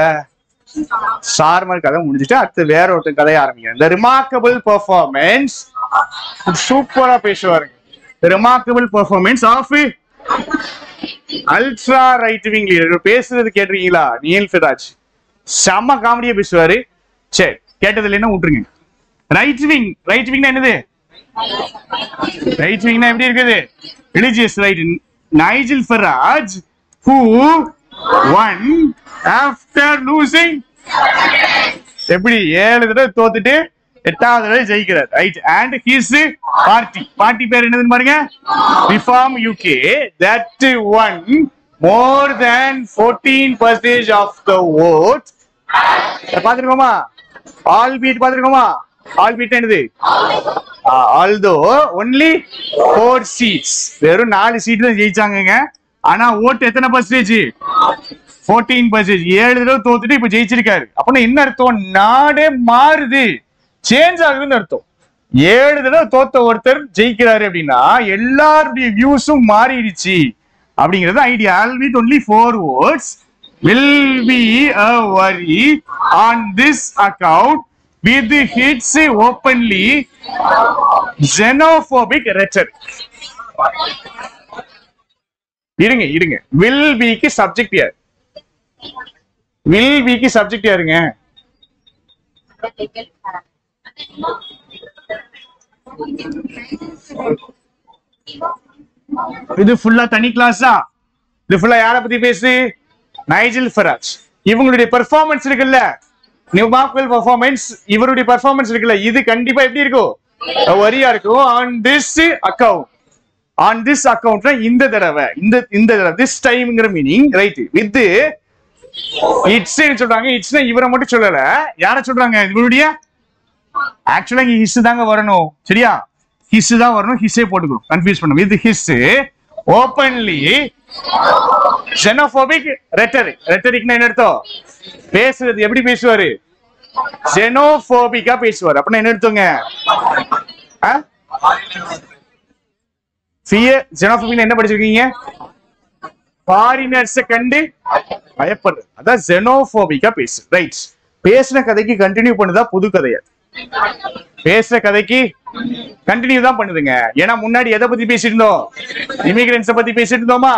ஸ்டார்மர் கதை முடிஞ்சிட்டு அடுத்து வேற ஒருத்தர் கதையை ஆரம்பிக்கிறேன். The remarkable performance. சூப்பரா பேசுவாருங்க. The remarkable performance of ultra right wing leader. பேசுறது கேட்டிருக்கீங்களா? நீல் ஃபெராஜ் செம்ம காமெடியா பேசுவாரு. சரி, கேட்டதுல என்ன விட்டுருங்க. ரைட் விங்னா என்னது? ரைட் விங்னா எப்படி இருக்குது? Religious right. Nigel Farage who won after losing. எப்படி 7 தடவை தோத்துட்டு 8வது தடவை ஜெயிக்கிறார். ரைட். and his party பேர் என்னதுன்னு பாருங்க. Reform UK that won more than 14% of the vote. பாத்துருக்கோமா? ஆல் பீட் பாத்துருக்கோமா? ஆல் பீட் என்னது? ஆல்தோ ஒன்லி 4 seats, வெறும் 4 சீட் தான் ஜெயிச்சாங்க. ஆனா ஓட்டு எத்தனை பர்சன்டேஜ்? 14%. 7 தடவை தோத்துட்டு இப்ப ஜெயிச்சிருக்காரு. அப்படின்னா என்ன அர்த்தம்? நாடே மாறுது, சேஞ்ச் ஆகுதுன்னு அர்த்தம். 7 தடவை தோத்த ஒருத்தர் ஜெயிக்கிறாரு அப்படின்னா எல்லாருடைய வியூஸும் மாறிடுச்சு அப்படிங்கிறது idea. Albeit only 4 votes will be a worry on this account with hits openly xenophobic rhetoric. இருங்க will be க்கு சப்ஜெக்ட் யார்? will be க்கு சப்ஜெக்ட் யாருங்க? இது ஃபுல்லா தனி கிளாஸா? இது ஃபுல்லா யாரை பத்தி பேசு? Nigel Farage. இவங்களுடைய பெர்ஃபார்மன்ஸ் இருக்குல்ல, நியூமார்க்கல் பெர்ஃபார்மன்ஸ், இவருடைய பெர்ஃபார்மன்ஸ் இருக்குல்ல, இது கண்டிப்பா எப்படி இருக்கும்? வரியா இருக்கும். On this account, on this அக்கவுண்ட்ல இந்த தடவை திஸ் டைம்ங்கிற மீனிங் ரைட். வித் இட்ஸ் சொல்றாங்க. இட்ஸ் இவரை மட்டும் சொல்லல, யார சொல்றாங்க? இவருடைய ஆக்சுவலா இங்க ஹிஸ் தாங்க வரணும், சரியா? ஹிஸ் தான் வரணும், ஹிஸ்ஸே போட்டுக்கணும், கன்ஃபியூஸ் பண்ணணும். With his openly xenophobic rhetoric. rhetoricனா என்ன அர்த்தம்? பேசுறது எப்படி பேசுவாரு? xenophobic-ஆ பேசுவாரு. அப்படின்னா என்ன அர்த்தங்க? fear xenophobia என்ன படிச்சிருக்கீங்க? ஃபாரினர்ஸ் கண்டு பயப்படுறது, அதான் xenophobic-ஆ பேசு. ரைட். பேசின கதைக்கு கண்டினியூ பண்ணுதா புது கதையா? பேசுற கதைக்கு கண்டினியூ தான் பண்ணுதுங்க. ஏன்னா முன்னாடி எதை பத்தி பேசிருந்தோம்? இமிகிரன்ஸ பத்தி பேசிட்டு இருந்தோமா?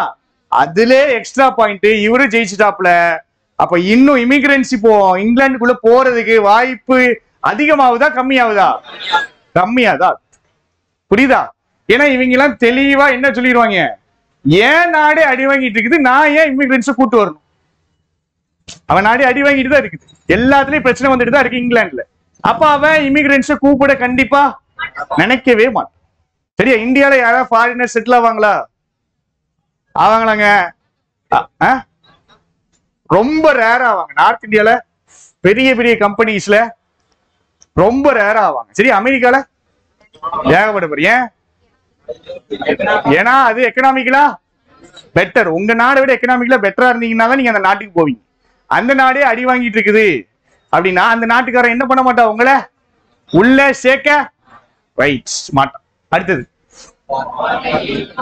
அதுல எக்ஸ்ட்ரா பாயிண்ட் இவரு ஜெயிச்சுட்டாப்ல. அப்ப இன்னும் இமிகிரன்ஸ் இப்போ இங்கிலாந்துக்குள்ள போறதுக்கு வாய்ப்பு அதிகமாகுதா கம்மியாகுதா? கம்மியாதா? புரியுதா? ஏன்னா இவங்க எல்லாம் தெளிவா என்ன சொல்லிடுவாங்க, ஏன் நாடே அடி வாங்கிட்டு இருக்குது, நான் ஏன் இமிகிரன்ஸை கூட்டு வரணும்? அவன் நாடே அடி வாங்கிட்டு தான் இருக்குது, எல்லாத்துலயும் பிரச்சனை வந்துட்டு தான் இருக்கு இங்கிலாந்துல. அப்ப அவன் இமிகிரன்ஸை கூப்பிட கண்டிப்பா நினைக்கவே மாட்டான். சரியா? இந்தியால யாராவது ஃபாரினர் செட்டில் ஆவாங்களா? ஆவாங்களாங்க? ரொம்ப ரேரா ஆவாங்க. நார்த் இந்தியால பெரிய பெரிய கம்பெனிஸ்ல ரொம்ப ரேரா ஆவாங்க. சரி, அமெரிக்கால ஏகப்பட்ட பேர். ஏன்? ஏன்னா அது எக்கனாமிக்கலா பெட்டர். உங்க நாடை விட எக்கனாமிக்கலா பெட்டரா இருந்தீங்கன்னா தான் நீங்க அந்த நாட்டுக்கு போவீங்க. அந்த நாடே அடி வாங்கிட்டு இருக்குது அப்படின்னா அந்த நாட்டுக்காரன் என்ன பண்ண மாட்டான்? உங்களை உள்ள சேர்க்க ரைட் மாட்டான். அடுத்தது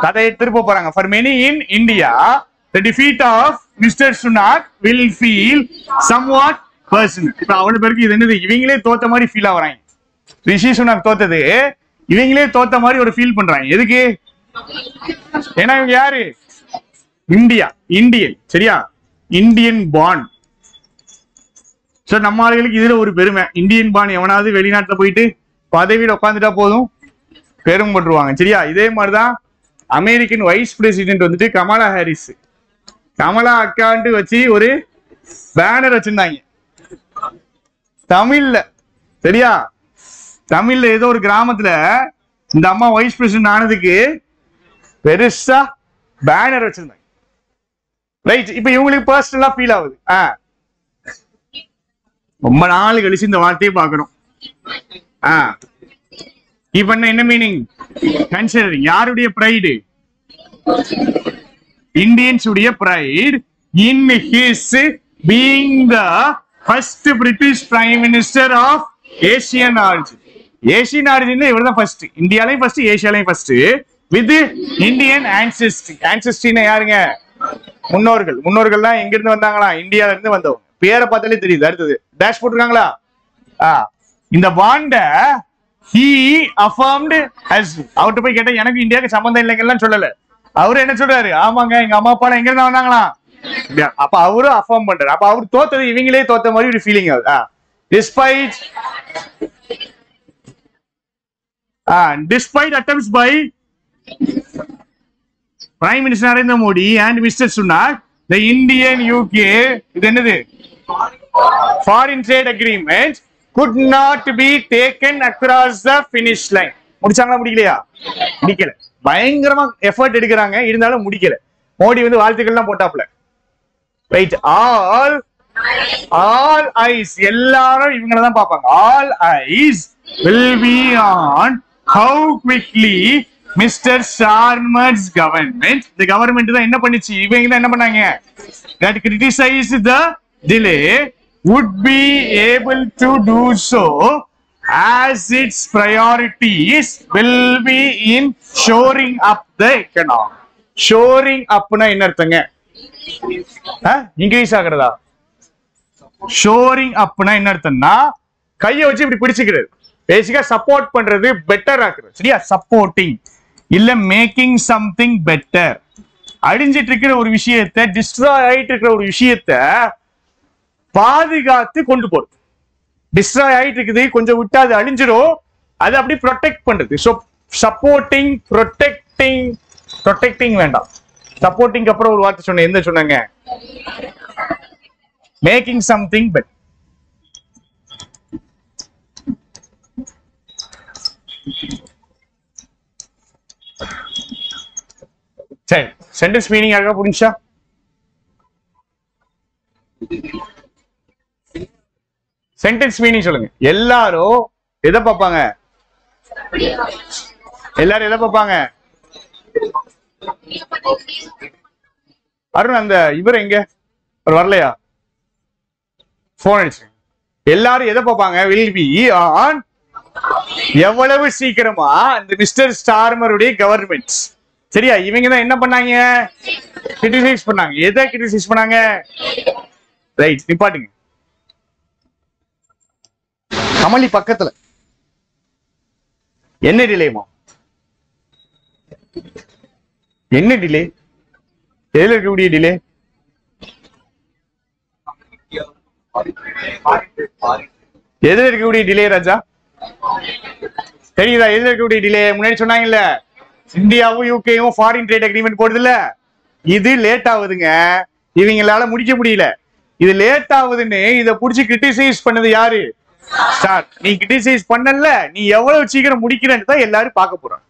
கதையை திருப்ப போறாங்க. For many in India, the defeat of Mr. Sunak will feel somewhat personal. இப்ப அவ்வளவு பேருக்கு இது என்னது? இவங்களே தோத்த மாதிரி ஃபீல் ஆகுறாங்க. ரிஷி சுனாக் தோத்தது இவங்களே தோத்த மாதிரி ஒரு ஃபீல் பண்றாங்க. எதுக்கு? ஏன்னா இவங்க யாரு? இந்தியன். சரியா? Indian bond. சோ நம்ம ஆளுகளுக்கு இதுல ஒரு பெருமை. இந்தியன் பாண்ட் எவனாவது வெளிநாட்டுல போயிட்டு பதவியில உட்காந்துட்டா போதும் பெரும் பண்றாங்க. சரியா? இதே மாதிரிதான் அமெரிக்கன் வைஸ் பிரசிடென்ட் வந்துட்டு கமலா ஹாரிஸ், கமலா அக்கான்ட்டு வச்சு ஒரு பேனர் வச்சிருந்தாங்க தமிழ்ல. சரியா? தமிழ்ல ஏதோ ஒரு கிராமத்துல இந்த அம்மா வைஸ் பிரசிடென்ட் ஆனதுக்கு பெருசா பேனர் வச்சிருந்தாங்க. ரைட். இப்ப இவங்களுக்கு பர்சனலா ஃபீல் ஆகுது. ரொம்ப நாள் கழிச்சு இந்த வார்த்தையை பாக்குறோம். இப்ப என்ன மீனிங்? கன்சிடரிங். யாருடைய பிரைடு? இந்தியன்ஸ் உடைய pride in his being the first British prime minister of Asian origin. Asian origin இவர் தான் ஃபர்ஸ்ட். இந்தியாலையும் ஃபர்ஸ்ட், ஏசியாலையும் ஃபர்ஸ்ட். With Indian ancestry. ஆன்செஸ்ட்ரினா யாருங்க? முன்னோர்கள். முன்னோர்கள் தான் எங்க இருந்து வந்தாங்களா? இந்தியால இருந்து வந்தவங்க. பேரை பார்த்தாலே தெரியுது. அடுத்தது டேஷ் போட்டிருக்காங்களா? இந்த பாண்ட he affirmed as. அவர்கிட்ட போய் கேட்டா எனக்கு இந்தியாவுக்கு சம்பந்தம் இல்லைங்கலாம் சொல்லல. அவரு என்ன சொல்றாரு? ஆமாங்க, எங்க அம்மா அப்பா எங்க இருந்தா வந்தாங்களா? அப்ப அவரு அஃபார்ம் பண்றாரு. அப்ப அவரு தோத்தது இவங்களே தோத்த மாதிரி ஒரு ஃபீலிங் ஆகுது. Despite attempts by Prime Minister Narendra Modi and Mr. Sunak, the Indian UK இது என்னது? Foreign Trade Agreement could not be taken across the finish line. முடிச்சாங்களா? முடிக்கலையா? முடிக்கல. பயங்கரமா எஃபர்ட் எடுக்கிறாங்க, இருந்தாலும் முடிக்கல. மோடி வந்து வாழ்த்துக்கள்லாம் போட்டாப்ல. ரைட். all eyes எல்லாரும் இவங்கள தான் பார்ப்பாங்க. all eyes will be on how quickly Mr. Sharma's government, the government தான் என்ன பண்ணிச்சு, இவங்க தான் என்ன பண்ணாங்க, that criticized the delay would be able to do so as its priorities will be in shoring up the economy. shoring up na என்ன அர்த்தங்க, இன்க்ரீஸ் ஆகுறதா? shoring up na என்ன அர்த்தம்னா கையை வச்சு இப்படி பிடிச்சுக்கிறது, பேசிக்கா சப்போர்ட் பண்றது, பெட்டர் ஆக்குறது. சரியா? சப்போர்ட்டிங் இல்ல மேக்கிங் சம்திங் பெட்டர். அழிஞ்சிட்டு இருக்கிற ஒரு விஷயத்தை, டிஸ்ட்ராய் ஆயிட்டு இருக்கிற ஒரு விஷயத்தை பாதுகாத்து கொண்டு போறது. டிஸ்ட்ராய் ஆயிட்டு இருக்குது, கொஞ்சம் விட்டு அது அழிஞ்சிடும், அது அப்படி ப்ரொடெக்ட் பண்றது. So supporting, protecting. ப்ரொடெக்டிங் வேண்டாம், சப்போர்ட்டிங் அப்புறம் ஒரு வார்த்தை சொன்ன, எந்த சொன்னாங்க, மேக்கிங் சம்திங் பெட்டர். சரி, சென்டென்ஸ் மீனிங் யாருக்கா புரிஞ்சா? சென்டென்ஸ் மீனிங் சொல்லுங்க. எல்லாரும் எதை பார்ப்பாங்க? எல்லாரும் எதை பார்ப்பாங்க? அருண், அந்த இவர் எங்க வரலையா? போன் அடிச்சு. எல்லாரும் எதை பார்ப்பாங்க? வில் பி ஆன் எவ்வளவு சீக்கிரமா இந்த மிஸ்டர் ஸ்டார்மருடைய கவர்மெண்ட். சரியா? இவங்க தான் என்ன பண்ணாங்க? கிரிட்டிசைஸ் பண்ணாங்க. எதை கிரிட்டிசைஸ் பண்ணாங்க? ரைட், நிப்பாட்டுங்க. கமலி பக்கத்துல என்ன டிலேமா? என்ன டிலே? எதுல இருக்கக்கூடிய டிலே? எதுல இருக்கக்கூடிய டிலே ராஜா? தெரியுதா? எதுல இருக்கக்கூடிய டிலே? முன்னாடி சொன்னாங்கல்ல, இந்தியாவும் யூகேயும் ஃபாரின் ட்ரேட் அக்ரிமெண்ட் போடுது இல்ல, இது லேட் ஆகுதுங்க. இவங்களால முடிக்க முடியல. இது லேட் ஆகுதுன்னு இதை புடிச்சு கிரிட்டிசைஸ் பண்ணது யாரு? ஸ்டார். நீ கிரிட்டிசைஸ் பண்ணல, நீ எவ்வளவு சீக்கிரம் முடிக்கிறன்னு தான் எல்லாரும் பார்க்க போறாங்க.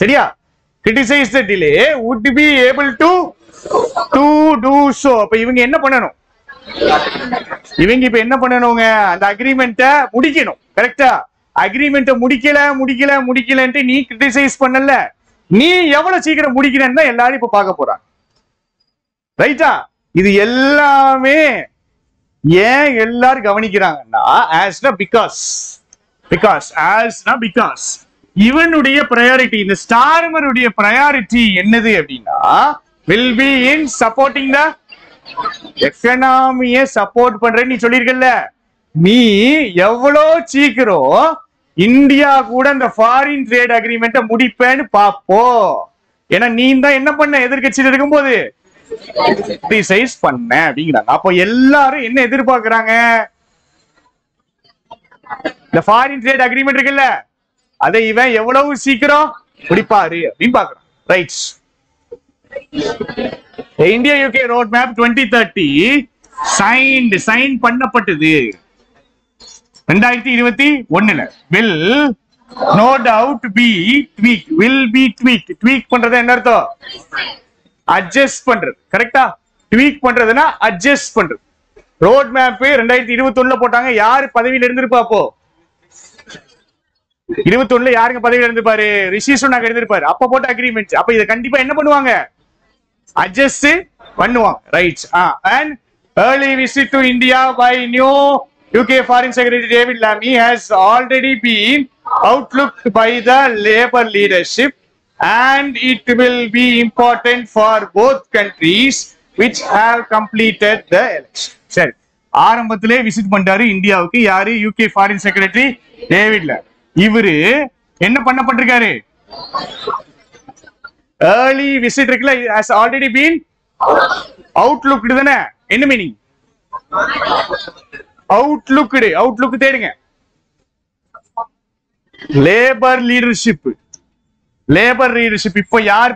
சரியா? Criticise the delay would be able to do so. அப்ப இவங்க என்ன பண்ணணும்? இவங்க இப்ப என்ன பண்ணணுங்க? அந்த அக்ரிமெண்ட்டை முடிக்கணும். கரெக்டா? அக்ரிமெண்ட்டை முடிக்கலன்ட்டு நீ கிரிட்டிசைஸ் பண்ணல, நீ எவ்வளவு சீக்கிரம் முடிக்கிறன்னு தான் எல்லாரும் இப்ப பார்க்க போறாங்க. ரைட்டா? இது எல்லாமே ஏன் எல்லாரும் கவனிக்கிறாங்கன்னா, பிகாஸ் இவனுடைய ப்ரையாரிட்டி, இந்த ஸ்டார்மருடைய ப்ரையாரிட்டி என்னது அப்படின்னா, will be in supporting the எக்கனாமியை சப்போர்ட் பண்றேன்னு நீ சொல்லிருக்கல. நீ எவ்வளவு சீக்கிரம் இந்தியா கூட அந்த ஃபாரின் ட்ரேட் அக்ரிமெண்ட்டை முடிப்பேன்னு பாப்போ. ஏன்னா நீ தான் என்ன பண்ண, எதிர்கட்சியில் இருக்கும்போது கிரிட்டிசைஸ் பண்ண அப்படிங்கிறாங்க. அப்போ எல்லாரும் என்ன எதிர்பார்க்கிறாங்க? இந்த ஃபாரின் ட்ரேட் அக்ரிமெண்ட் இருக்குல்ல, அதை இவன் எவ்வளவு சீக்கிரம் முடிப்பாரு அப்படின்னு பாக்குறான். Right. India UK road map 2030 sign பண்ணப்பட்டது 2021. will no doubt be tweaked. will be tweaked. tweak பண்றது என்ன அர்த்தம்? அட்ஜஸ்ட் பண்றது. கரெக்டா? ட்வீக் பண்றதுன்னா அட்ஜஸ்ட் பண்றது. ரோட் மேப் 2021 போட்டாங்க. யாரு பதவியில இருந்திருப்பா? அப்போ 21 யாருங்க பதவியில இருந்திருப்பாரு? ரிஷி சுனாக் இருந்திருப்பாரு. அப்ப போட்ட அக்ரிமெண்ட். அப்ப இதை கண்டிப்பா என்ன பண்ணுவாங்க? அட்ஜஸ்ட் பண்ணுவாங்க. Right. and early visit to India by new UK Foreign Secretary David Lammy has already been outlooked by the Labour leadership, and it will be important for both countries which have completed the election. சரி, ஆரம்பத்திலே விசிட் பண்ணிட்டாரு இந்தியாவுக்கு. யாரு? UK foreign secretary David Lammy. இவரு என்ன பண்ணப்பட்டிருக்காரு? early visit இருக்குல்ல, has already been outlooked தானே? என்ன மீனிங்? அவுட்லுக் தேடுங்க. லேபர் லீடர்ஷிப் இப்ப யார்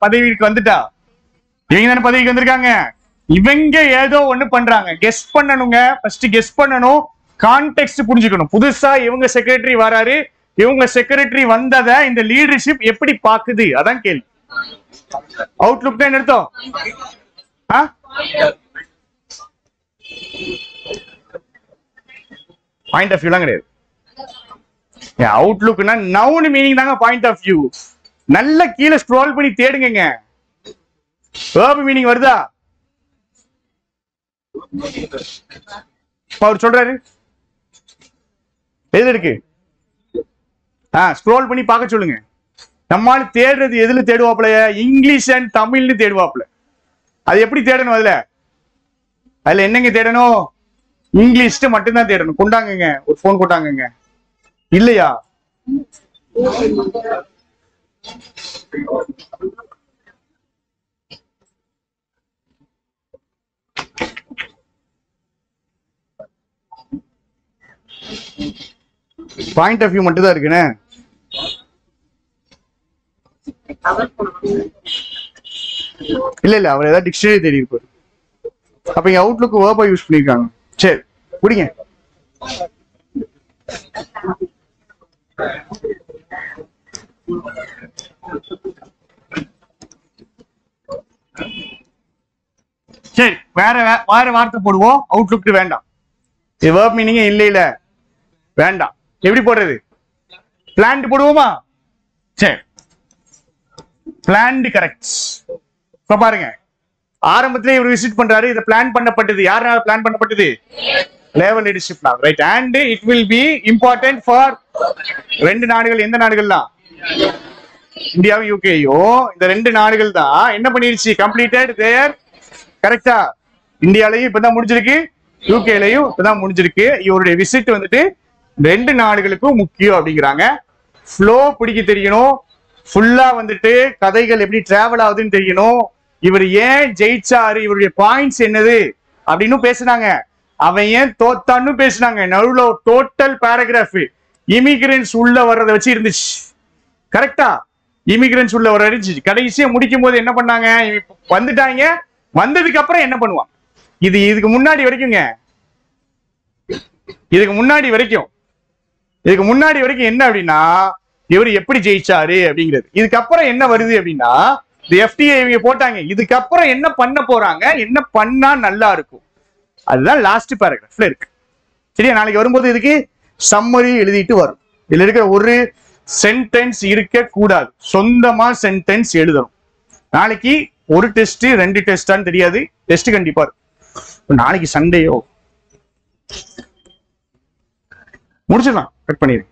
பதவிக்கு வந்துட்டா? இவங்க தானே பதவிக்கு வந்திருக்காங்க. இவங்க ஏதோ ஒண்ணு பண்றாங்க. கெஸ் பண்ணணுங்க. ஃபர்ஸ்ட் கெஸ் பண்ணணும், கான்டெக்ஸ்ட் புரிஞ்சுக்கணும். புதுசா இவங்க செக்ரட்டரி வராரு, இவங்க செக்ரட்டரி வந்ததை இந்த லீடர்ஷிப் எப்படி பாக்குது, அதான் கேள்வி. அவுட்லுக் தான் அர்த்தம். பாயிண்ட் ஆஃப் வியூலாம் கிடையாது. அவுட்லுக்னா நவுன் மீனிங் தாங்க பாயிண்ட் ஆஃப் வியூ. நல்ல கீழே ஸ்க்ரோல் பண்ணி தேடுங்க. verb மீனிங் வருதா? அவர் சொல்றாரு எது இருக்கு? ஸ்க்ரோல் பண்ணி பார்க்க சொல்லுங்க. நம்மால தேடுறது எதுல தேடுவாப்ல? இங்கிலீஷ் அண்ட் தமிழ்னு தேடுவாப்ல. அது எப்படி தேடணும்? அதுல என்னங்க தேடணும்? இங்கிலீஷ் மட்டும்தான் தேடணும். கொண்டாங்க ஒரு போன் கொண்டாங்க. இல்லையா? பாயிண்ட் ஆஃப் வியூ மட்டும் தான் இருக்குன்னு. இல்ல அவர் ஏதாவது டிக்ஷனரி தேடி இருப்பாரு. அப்ப இங்க அவுட்லுக் வேர்பா யூஸ் பண்ணிருக்காங்க. சரி குடிங்க. சரி வேற வார்த்தை போடுவோம். அவுட்லுக் வேண்டாம். இது வேர்ப் மீனிங் இல்ல வேண்டாம். எப்படி போடுறது? பிளான்ட் போடுவோமா? சரி பிளான்ட் கரெக்ட். இப்ப பாருங்க, ஆரம்பத்திலே இவர் விசிட் பண்றாரு. இதை பிளான் பண்ணப்பட்டது. யாரால பிளான் பண்ணப்பட்டது? லேவல் லீடர்ஷிப் நாள், right? And it will be important for ரெண்டு நாடுகள். எந்த நாடுகள்லாம்? இந்தியாவும் யூகேயும். இந்த ரெண்டு நாடுகள் தான் என்ன பண்ணிருச்சு? கம்ப்ளீட்டட் தேர். கரெக்டா? இந்தியாலையும் இப்பதான் முடிஞ்சிருக்கு, யூகேலையும் இப்பதான் முடிஞ்சிருக்கு. இவருடைய விசிட் வந்துட்டு ரெண்டு நாடுகளுக்கும் முக்கியம் அப்படிங்கிறாங்க. ஃப்ளோ பிடிக்க தெரியணும். ஃபுல்லா வந்துட்டு கதைகள் எப்படி டிராவல் ஆகுதுன்னு தெரியணும். இவர் ஏன் ஜெயிச்சாரு, இவருடைய பாயிண்ட்ஸ் என்னது அப்படின்னு பேசினாங்க. அவன் ஏன் தோத்தான்னு பேசினாங்க. நடுவுல டோட்டல் பேராகிராஃப் இமிகிரன்ஸ் உள்ள வர்றதை வச்சு இருந்துச்சு. கரெக்டா? இமிகிரன்ஸ் உள்ள வர இருந்துச்சு. கடைசியா முடிக்கும் போது என்ன பண்ணாங்க? வந்துட்டாங்க. வந்ததுக்கு அப்புறம் என்ன பண்ணுவான்? இதுக்கு முன்னாடி வரைக்குங்க, இதுக்கு முன்னாடி வரைக்கும் என்ன அப்படின்னா இவர் எப்படி ஜெயிச்சாரு அப்படிங்கிறது. இதுக்கப்புறம் என்ன வருது அப்படின்னா FTA இவங்க போட்டாங்க. இதுக்கப்புறம் என்ன பண்ண போறாங்க, என்ன பண்ணா நல்லா இருக்கும், அதுதான் லாஸ்ட் பேராகிராஃப்ல இருக்கு. சரியா? நாளைக்கு வரும்போது இதுக்கு சம்மரி எழுதிட்டு வரும். இதுல இருக்கிற ஒரு சென்டென்ஸ் இருக்க கூடாது. சொந்தமா சென்டென்ஸ் எழுதணும். நாளைக்கு ஒரு டெஸ்ட் 2 டெஸ்டான்னு தெரியாது. டெஸ்ட் கண்டிப்பா இருக்கும். நாளைக்கு சண்டேயோ முடிச்சிடலாம். கட் பண்ணிடுங்க.